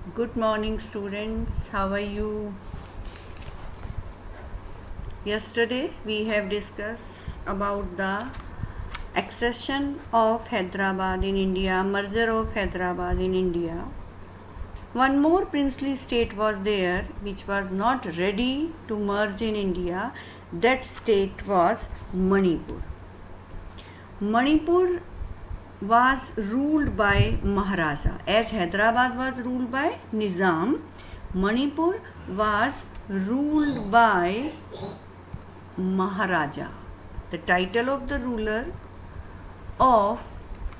Good morning, students. How are you? Yesterday we have discussed about the accession of Hyderabad in India, merger of Hyderabad in India. One more princely state was there which was not ready to merge in India. That state was Manipur. Manipur was ruled by Maharaja. As Hyderabad was ruled by Nizam, Manipur was ruled by Maharaja. The title of the ruler of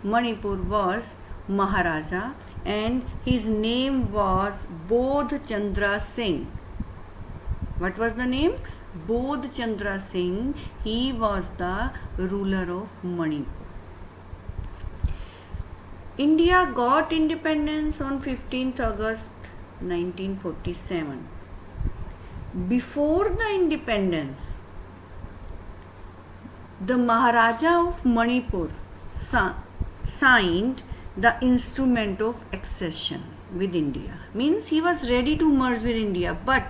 Manipur was Maharaja and his name was Bodh Chandra Singh. What was the name? Bodh Chandra Singh. He was the ruler of Manipur. India got independence on 15th August 1947. Before the independence, the Maharaja of Manipur signed the instrument of accession with India. Means he was ready to merge with India, but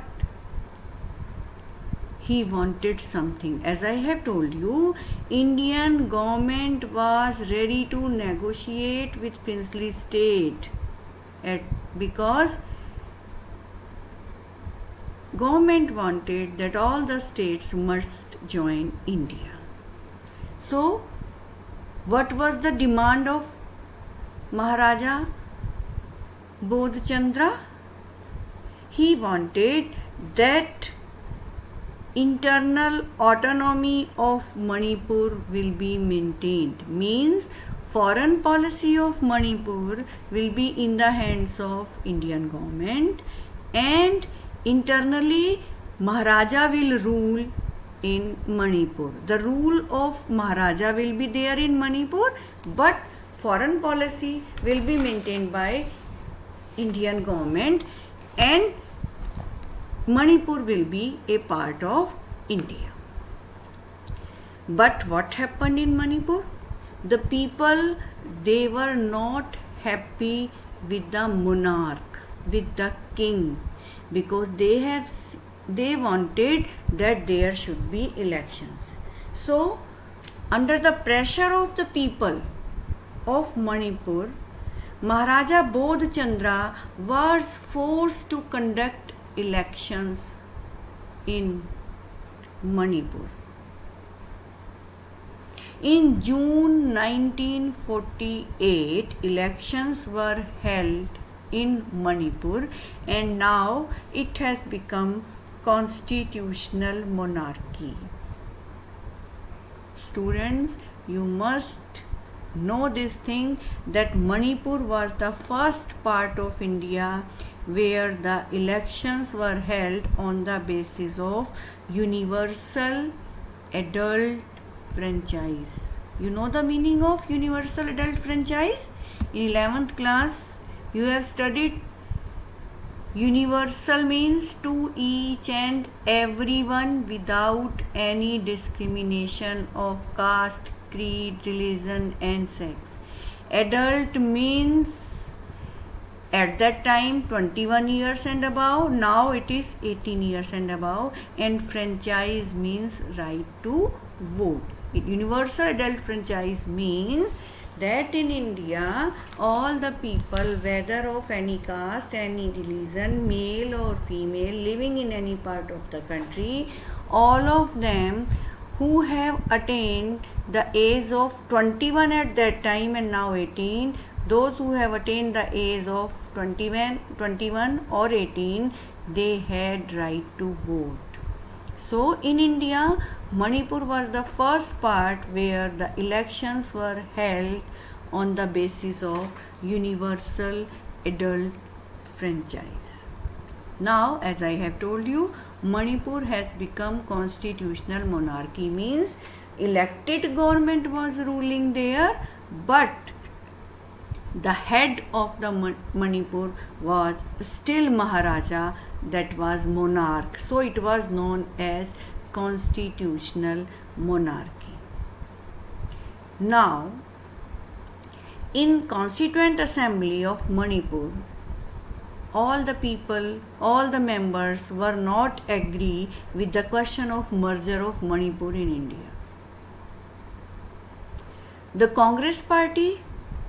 he wanted something. As I have told you, Indian government was ready to negotiate with princely state because government wanted that all the states must join India. So, what was the demand of Maharaja Bodh Chandra? He wanted that internal autonomy of Manipur will be maintained. Means foreign policy of Manipur will be in the hands of Indian government and internally Maharaja will rule in Manipur. The rule of Maharaja will be there in Manipur, but foreign policy will be maintained by Indian government and Manipur will be a part of India. But what happened in Manipur? The people, they were not happy with the monarch, with the king, because they wanted that there should be elections. So, under the pressure of the people of Manipur, Maharaja Bodh Chandra was forced to conduct elections in Manipur. In June 1948, elections were held in Manipur and now it has become constitutional monarchy. Students, you must know this thing that Manipur was the first part of India where the elections were held on the basis of universal adult franchise. You know the meaning of universal adult franchise? In 11th class, you have studied universal means to each and everyone without any discrimination of caste, creed, religion and sex. Adult means at that time 21 years and above, now it is 18 years and above, and franchise means right to vote. Universal adult franchise means that in India all the people, whether of any caste, any religion, male or female, living in any part of the country, all of them who have attained the age of 21 at that time and now 18, those who have attained the age of 21 or 18, they had right to vote. So in India, Manipur was the first part where the elections were held on the basis of universal adult franchise. Now, as I have told you, Manipur has become constitutional monarchy, means elected government was ruling there, but the head of the Manipur was still Maharaja, that was monarch. So it was known as constitutional monarchy. Now, in Constituent Assembly of Manipur, all the people, all the members were not agree with the question of merger of Manipur in India. The Congress party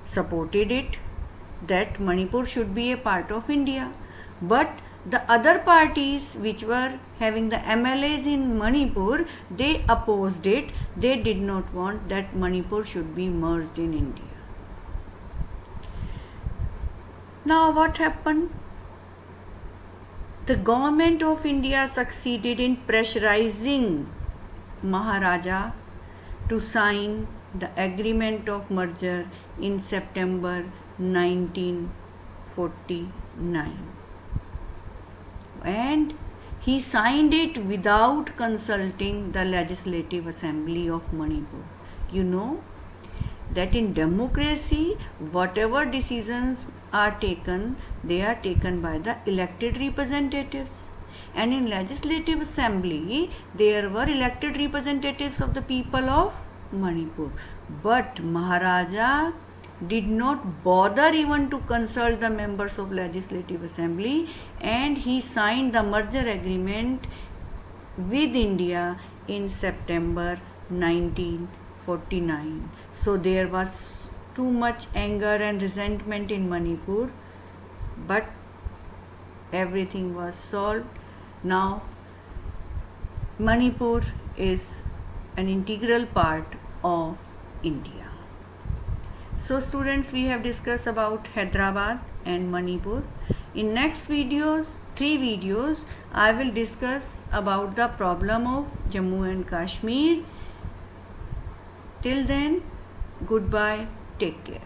supported it, that Manipur should be a part of India, but the other parties which were having the MLAs in Manipur, they opposed it. They did not want that Manipur should be merged in India. Now what happened? The government of India succeeded in pressurizing Maharaja to sign the agreement of merger in September 1949. And he signed it without consulting the Legislative Assembly of Manipur. You know that in democracy, whatever decisions are taken, they are taken by the elected representatives. And in Legislative Assembly, there were elected representatives of the people of Manipur. But Maharaja did not bother even to consult the members of Legislative Assembly, and he signed the merger agreement with India in September 1949. So there was too much anger and resentment in Manipur, but everything was solved. Now Manipur is an integral part of India. So students, we have discussed about Hyderabad and Manipur. In next videos, 3 videos, I will discuss about the problem of Jammu and Kashmir. Till then, goodbye, take care.